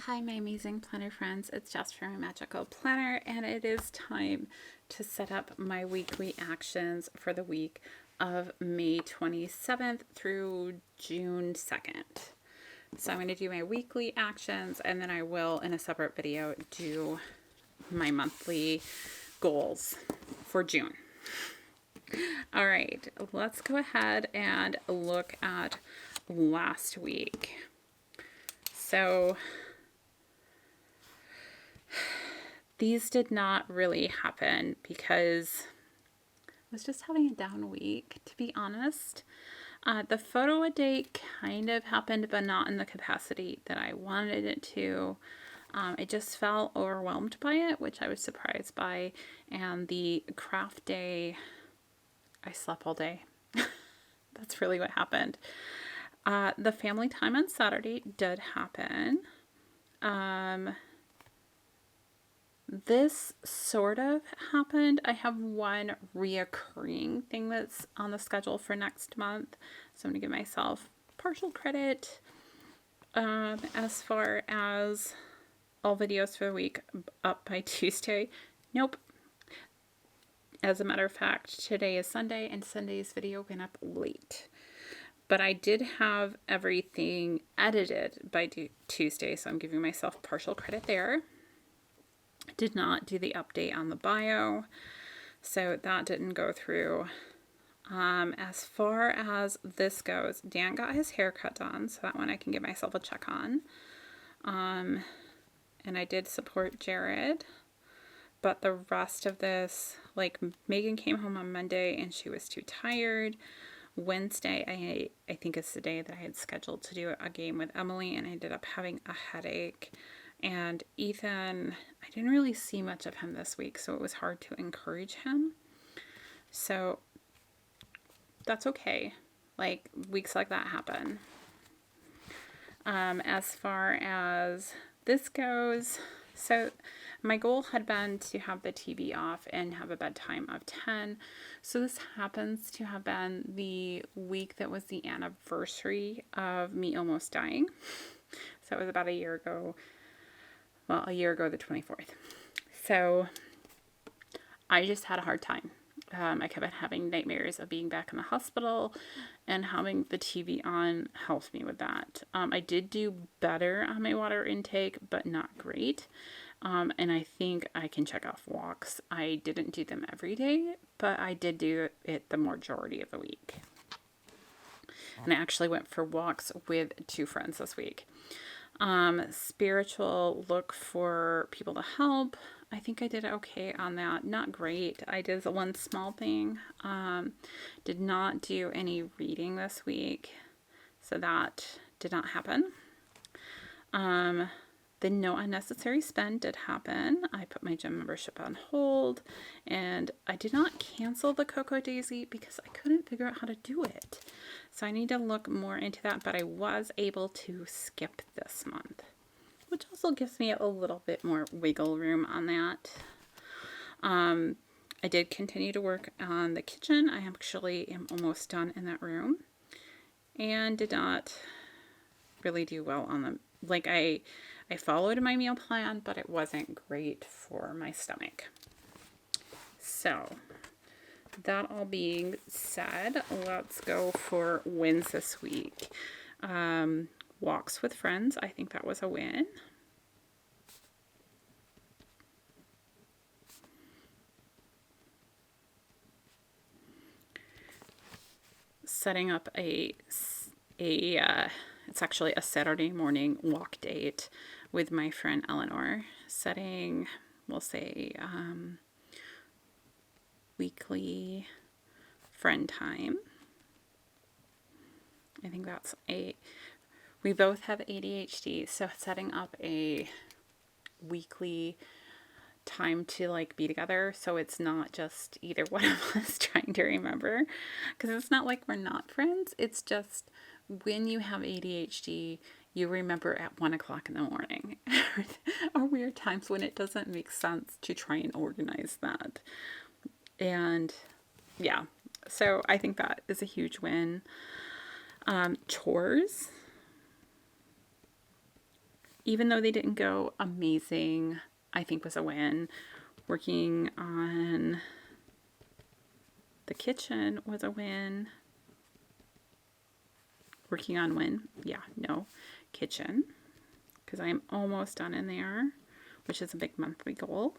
Hi, my amazing planner friends. It's Jess from my Magical Planner, and it is time to set up my weekly actions for the week of May 27th through June 2nd. So I'm going to do my weekly actions, and then I will, in a separate video, do my monthly goals for June. All right, let's go ahead and look at last week. So these did not really happen because I was just having a down week, to be honest. The photo a day kind of happened, but not in the capacity that I wanted it to. I just felt overwhelmed by it, which I was surprised by. And the craft day, I slept all day. That's really what happened. The family time on Saturday did happen. This sort of happened. I have one reoccurring thing that's on the schedule for next month. So I'm going to give myself partial credit. As far as all videos for the week up by Tuesday, nope. As a matter of fact, today is Sunday and Sunday's video went up late. But I did have everything edited by Tuesday, so I'm giving myself partial credit there. Did not do the update on the bio, so that didn't go through. As far as this goes, Dan got his haircut done, so that one I can give myself a check on. And I did support Jared, but the rest of this, like Megan came home on Monday and she was too tired. Wednesday, I think it's the day that I had scheduled to do a game with Emily, and I ended up having a headache. And Ethan, I didn't really see much of him this week, so it was hard to encourage him. So that's okay. Like, weeks like that happen. As far as this goes, so my goal had been to have the TV off and have a bedtime of 10. So this happens to have been the week that was the anniversary of me almost dying. So it was about a year ago. Well, a year ago, the 24th. So I just had a hard time. I kept having nightmares of being back in the hospital, and having the TV on helped me with that. I did do better on my water intake, but not great. And I think I can check off walks. I didn't do them every day, but I did do it the majority of the week. And I actually went for walks with 2 friends this week. Spiritual, look for people to help. I think I did okay on that. Not great. I did one small thing. Did not do any reading this week, so that did not happen. The no unnecessary spend did happen. I put my gym membership on hold, and I did not cancel the Cocoa Daisy because I couldn't figure out how to do it. So I need to look more into that, but I was able to skip this month, which also gives me a little bit more wiggle room on that. I did continue to work on the kitchen. I actually am almost done in that room, and did not really do well on them. Like I followed my meal plan, but it wasn't great for my stomach. So that all being said, let's go for wins this week. Walks with friends. I think that was a win. Setting up it's actually a Saturday morning walk date with my friend Eleanor. Setting, we'll say, weekly friend time. I think that's we both have ADHD, so setting up a weekly time to like be together, so it's not just either one of us trying to remember, because it's not like we're not friends. It's just when you have ADHD, you remember at 1 o'clock in the morning, or weird times when it doesn't make sense to try and organize that. And yeah, so I think that is a huge win. Chores. even though they didn't go amazing, I think was a win. Working on the kitchen was a win. Working on kitchen, because I am almost done in there, which is a big monthly goal.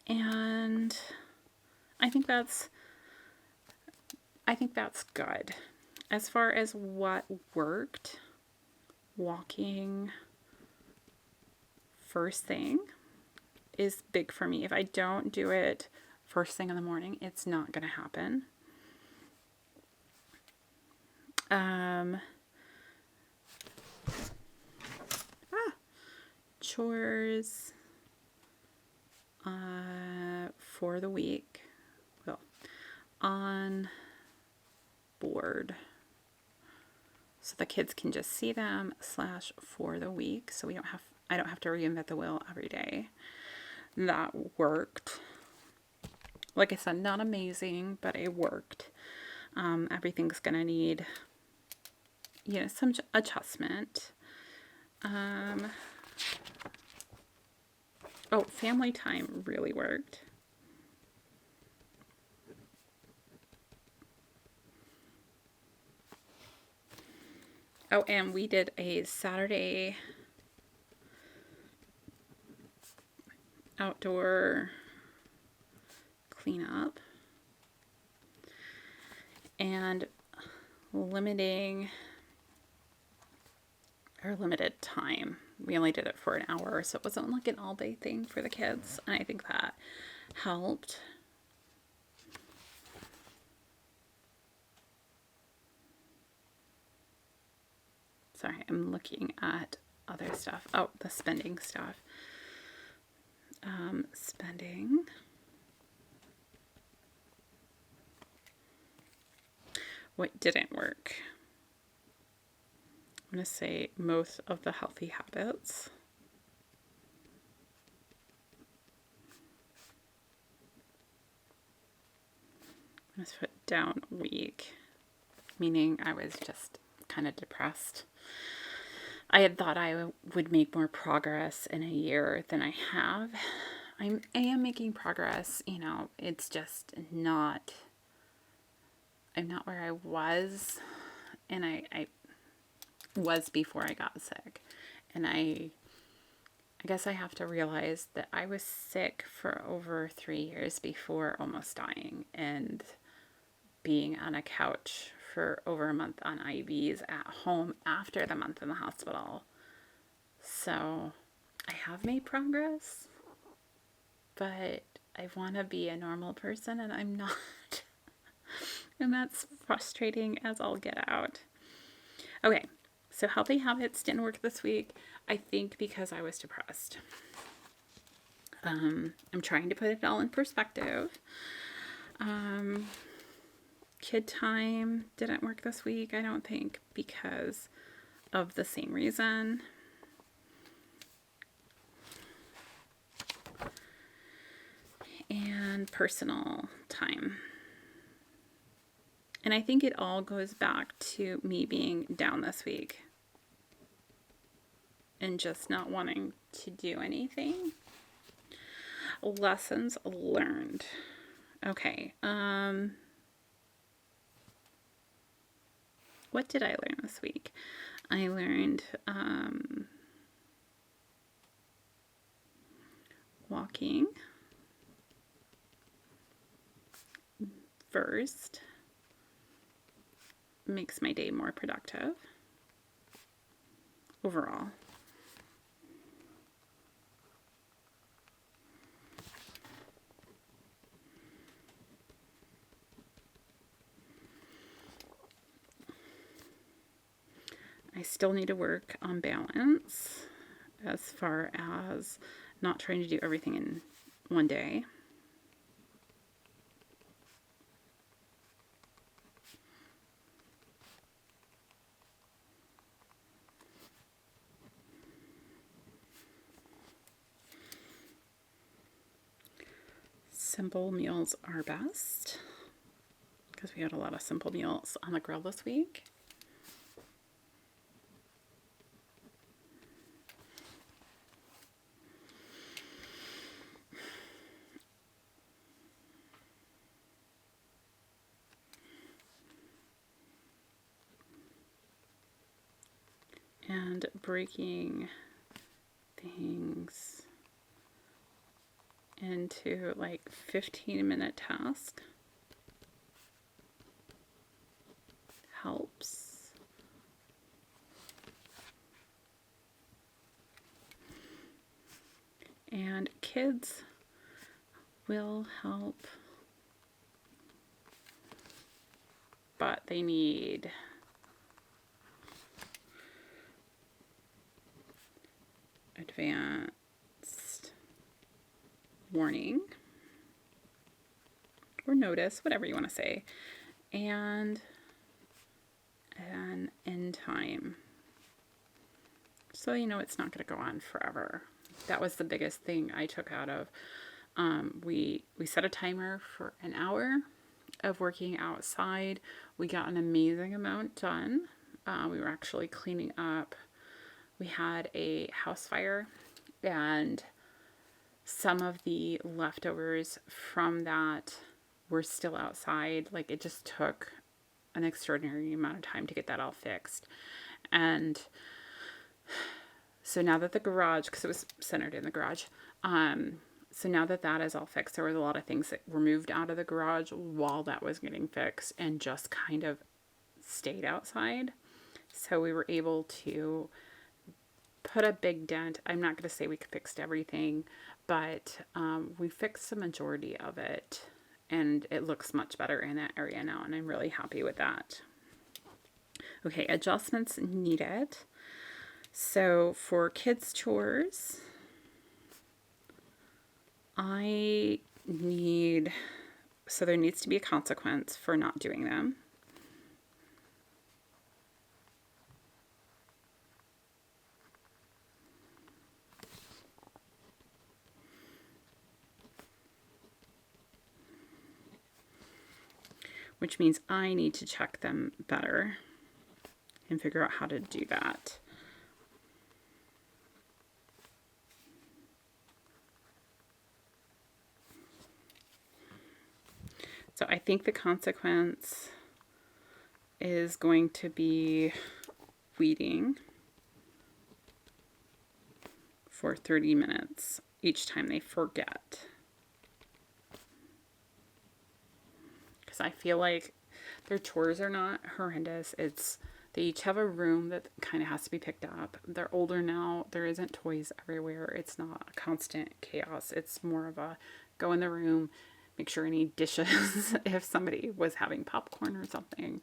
And I think that's good. As far as what worked, walking first thing is big for me. If I don't do it first thing in the morning, it's not going to happen. Chores for the week. Well, on board. So the kids can just see them / for the week. So I don't have to reinvent the wheel every day. That worked. Like I said, not amazing, but it worked. Everything's gonna need, some adjustment. Family time really worked. Oh, and we did a Saturday outdoor cleanup, and limited time. We only did it for an hour, so it wasn't like an all-day thing for the kids, and I think that helped. Sorry, I'm looking at other stuff. Oh, the spending stuff. Spending. What didn't work? I'm going to say most of the healthy habits. I'm going to put down weak, meaning I was just kind of depressed. I had thought I would make more progress in a year than I have. I am making progress, it's just not, I'm not where I was, and I was before I got sick. And I guess I have to realize that I was sick for over 3 years before almost dying, and being on a couch for over a month on IVs at home after the month in the hospital. So I have made progress, but I want to be a normal person, and I'm not. And that's frustrating as all get out. Okay, so healthy habits didn't work this week, I think because I was depressed. I'm trying to put it all in perspective. Kid time didn't work this week, I don't think, because of the same reason. And personal time. And I think it all goes back to me being down this week and just not wanting to do anything. Lessons learned. Okay. What did I learn this week? I learned walking first makes my day more productive overall. I still need to work on balance as far as not trying to do everything in one day. Simple meals are best, because we had a lot of simple meals on the grill this week. and breaking things into like 15-minute tasks helps. And kids will help, but they need advanced warning or notice, whatever you want to say, and an end time. So you know it's not going to go on forever. That was the biggest thing I took out of. We set a timer for an hour of working outside. We got an amazing amount done. We were actually cleaning up. We had a house fire, and some of the leftovers from that were still outside. Like, it just took an extraordinary amount of time to get that all fixed. And so now that the garage, because it was centered in the garage, so now that that is all fixed, there was a lot of things that were moved out of the garage while that was getting fixed and just kind of stayed outside. So we were able to put a big dent. I'm not going to say we fixed everything, but we fixed the majority of it, and it looks much better in that area now, and I'm really happy with that. Okay, adjustments needed. So for kids' chores, there needs to be a consequence for not doing them. Which means I need to check them better and figure out how to do that. So I think the consequence is going to be weeding for 30 minutes each time they forget. Because I feel like their chores are not horrendous. They each have a room that kind of has to be picked up. They're older now. There isn't toys everywhere. It's not a constant chaos. It's more of a go in the room, make sure any dishes, if somebody was having popcorn or something,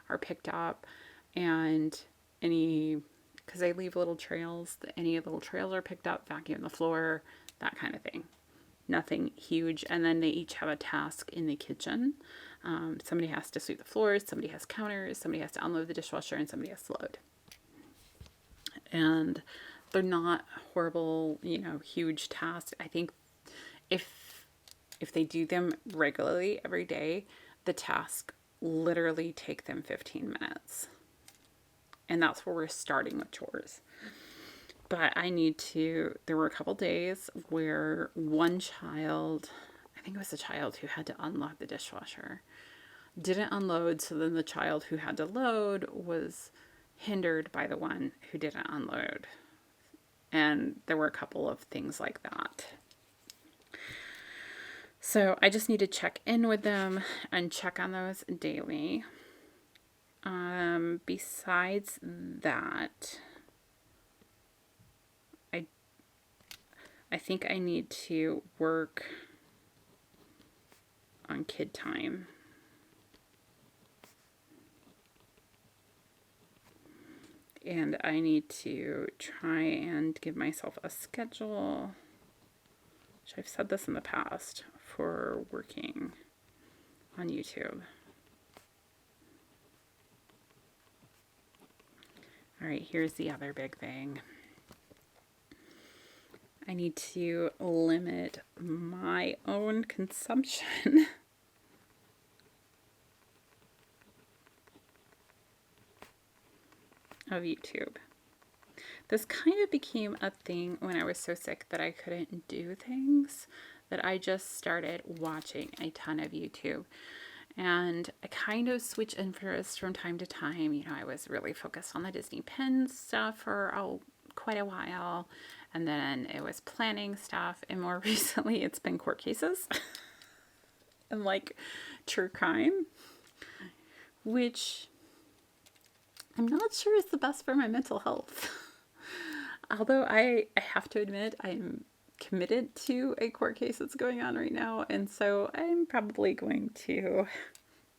are picked up. And because they leave little trails, any little trails are picked up, vacuum the floor, that kind of thing. Nothing huge. And then they each have a task in the kitchen. Somebody has to sweep the floors, somebody has counters, somebody has to unload the dishwasher, and somebody has to load. And they're not horrible, huge tasks. I think if they do them regularly every day, the task literally take them 15 minutes. And that's where we're starting with chores. But there were a couple days where one child, I think it was the child who had to unlock the dishwasher, didn't unload. So then the child who had to load was hindered by the one who didn't unload. And there were a couple of things like that. So I just need to check in with them and check on those daily. Besides that, I think I need to work on kid time. And I need to try and give myself a schedule, which I've said this in the past, for working on YouTube. All right, here's the other big thing. I need to limit my own consumption of YouTube. This kind of became a thing when I was so sick that I couldn't do things, that I just started watching a ton of YouTube. And I kind of switch interests from time to time. You know, I was really focused on the Disney pin stuff for quite a while. And then it was planning stuff. And more recently, it's been court cases and like true crime, which I'm not sure is the best for my mental health. Although I have to admit, I'm committed to a court case that's going on right now. And so I'm probably going to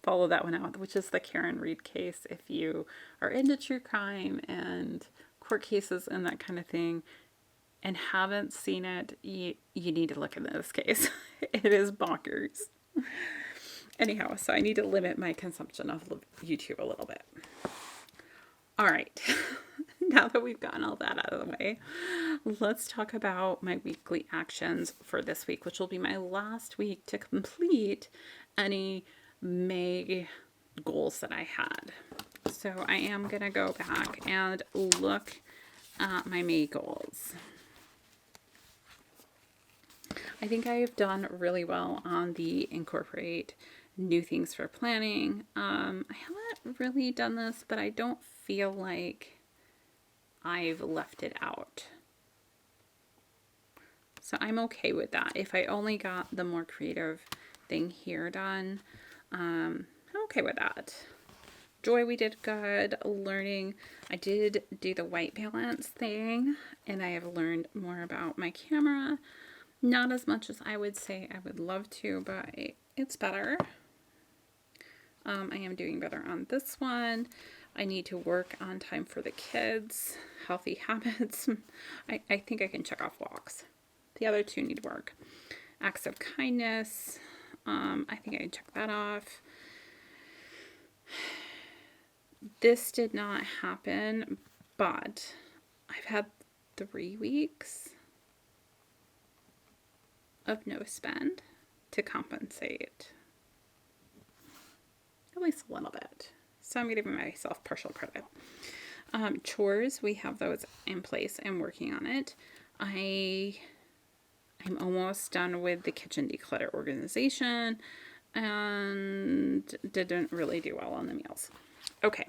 follow that one out, which is the Karen Reed case. If you are into true crime and court cases and that kind of thing and haven't seen it, you need to look at this case. It is bonkers. Anyhow, so I need to limit my consumption of YouTube a little bit. All right. Now that we've gotten all that out of the way, let's talk about my weekly actions for this week, which will be my last week to complete any May goals that I had. So I am going to go back and look at my May goals. I think I've done really well on the incorporate new things for planning. I haven't really done this, but I don't feel like I've left it out. So I'm okay with that. If I only got the more creative thing here done, I'm okay with that. Joy, we did good. Learning, I did do the white balance thing, and I have learned more about my camera. Not as much as I would say I would love to, but it's better. I am doing better on this one. I need to work on time for the kids, healthy habits. I think I can check off walks. The other two need work. Acts of kindness. I think I can check that off. This did not happen, but I've had 3 weeks of no spend to compensate. At least a little bit. So I'm giving myself partial credit. Chores, we have those in place and working on it. I'm almost done with the kitchen declutter organization and didn't really do well on the meals. Okay.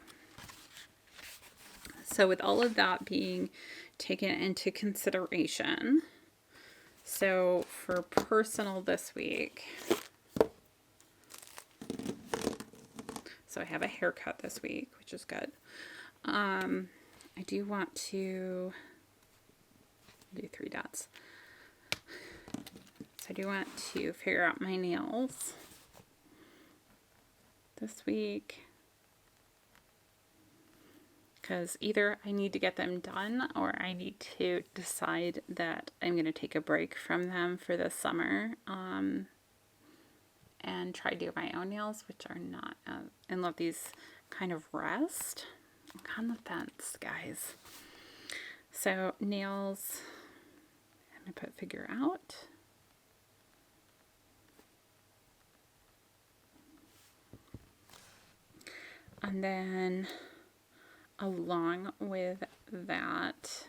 So with all of that being taken into consideration, so for personal this week, so I have a haircut this week, which is good. I do want to do 3 dots. So I do want to figure out my nails this week, because either I need to get them done or I need to decide that I'm going to take a break from them for the summer and try to do my own nails, which are not and let these kind of rest. I'm on the fence, guys. So nails, I'm going to put figure out. And then along with that,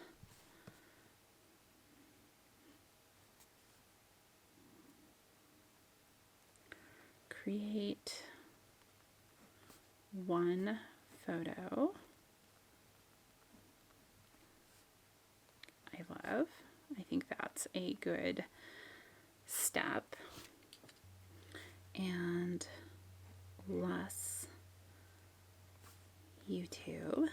create one photo I love. I think that's a good step. And less YouTube.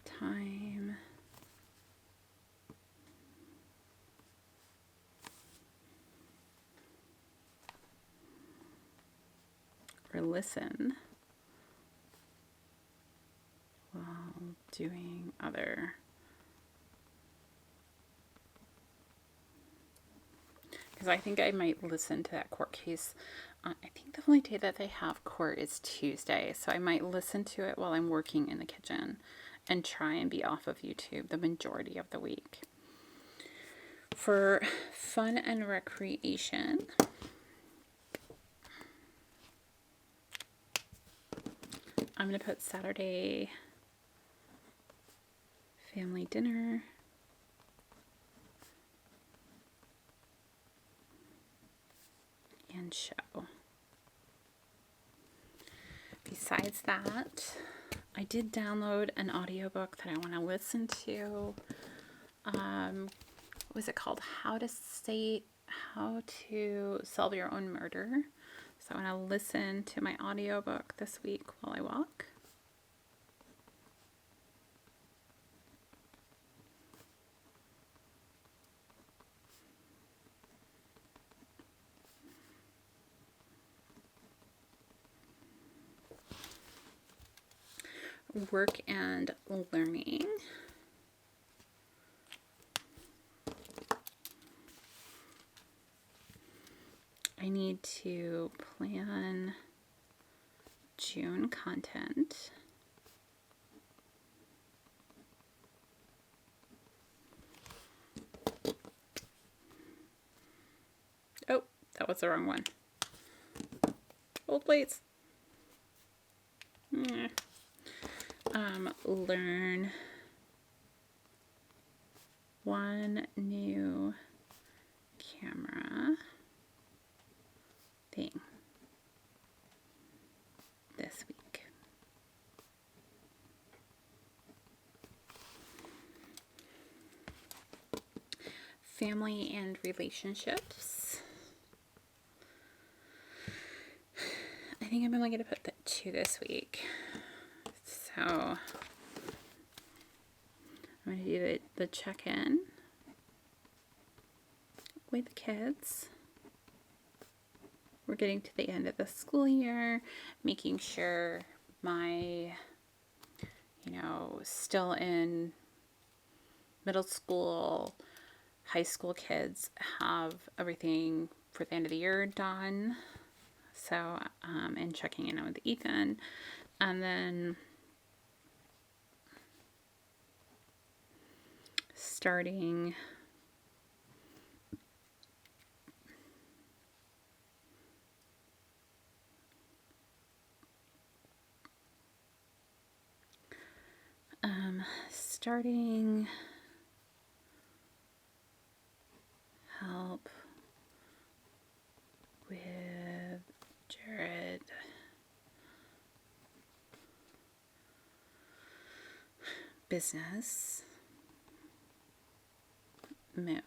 Time. Or listen while doing other. Because I think I might listen to that court case. I think the only day that they have court is Tuesday. So I might listen to it while I'm working in the kitchen and try and be off of YouTube the majority of the week. For fun and recreation, I'm going to put Saturday family dinner. besides that, I did download an audiobook that I want to listen to. What was it called? How to Solve Your Own Murder. So I want to listen to my audiobook this week while I walk. Work and learning. I need to plan June content. Oh, that was the wrong one. Old plates. Learn one new camera thing this week. Family and relationships. I think I'm only going to put the 2 this week. So I'm going to do the check-in with the kids. We're getting to the end of the school year, making sure my, still in middle school, high school kids have everything for the end of the year done. So, and checking in with Ethan. And then starting help with Jared business move.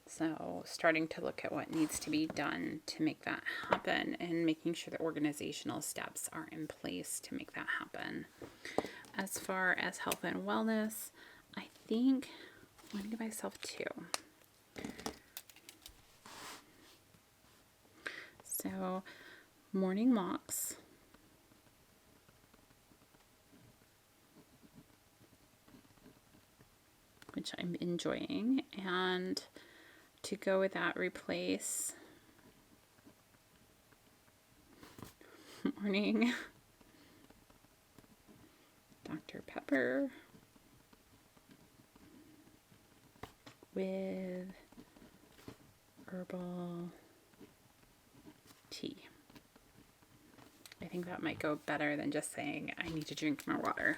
So starting to look at what needs to be done to make that happen and making sure the organizational steps are in place to make that happen. As far as health and wellness, I think I'm going to give myself 2. So morning walks. Which I'm enjoying, and to go with that, replace morning Dr. Pepper with herbal tea. I think that might go better than just saying I need to drink more water.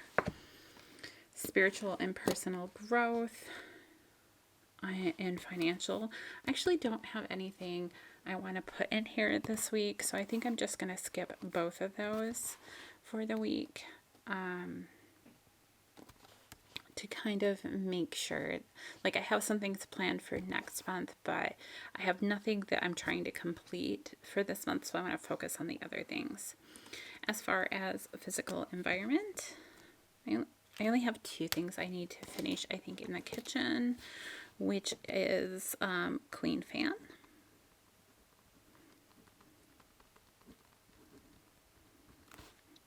Spiritual and personal growth and financial. I actually don't have anything I want to put in here this week, so I think I'm just going to skip both of those for the week to kind of make sure, like I have some things planned for next month, but I have nothing that I'm trying to complete for this month, so I want to focus on the other things. As far as physical environment, I only have 2 things I need to finish, I think, in the kitchen, which is clean fan.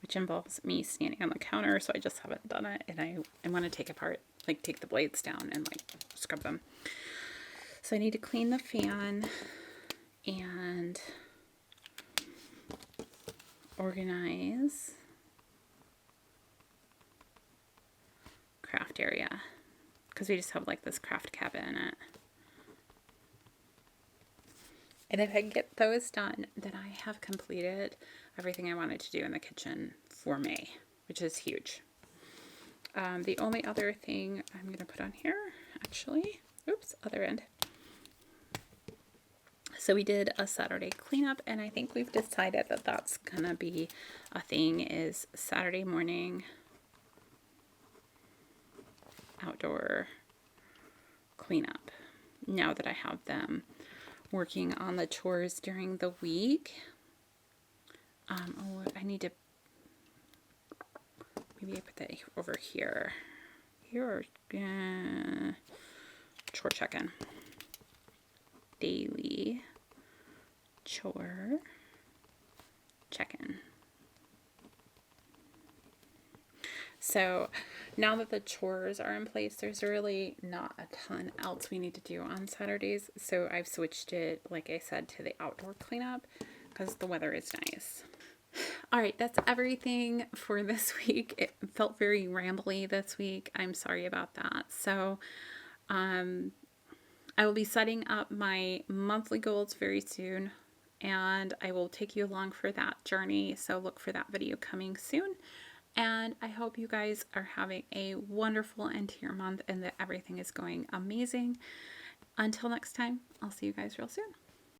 Which involves me standing on the counter, so I just haven't done it, and I want to take the blades down and scrub them. So I need to clean the fan and organize craft area, because we just have this craft cabinet in it. And if I get those done, then I have completed everything I wanted to do in the kitchen for May, which is huge. The only other thing I'm going to put on here, actually, other end. So we did a Saturday cleanup, and I think we've decided that that's gonna be a thing, is Saturday morning outdoor cleanup. Now that I have them working on the chores during the week. Oh, I need to, maybe I put that over here. Here, chore check-in. Daily chore check-in. So now that the chores are in place, there's really not a ton else we need to do on Saturdays. So I've switched it, like I said, to the outdoor cleanup because the weather is nice. All right, that's everything for this week. It felt very rambly this week. I'm sorry about that. So I will be setting up my monthly goals very soon, and I will take you along for that journey. So look for that video coming soon. And I hope you guys are having a wonderful end to your month and that everything is going amazing. Until next time, I'll see you guys real soon.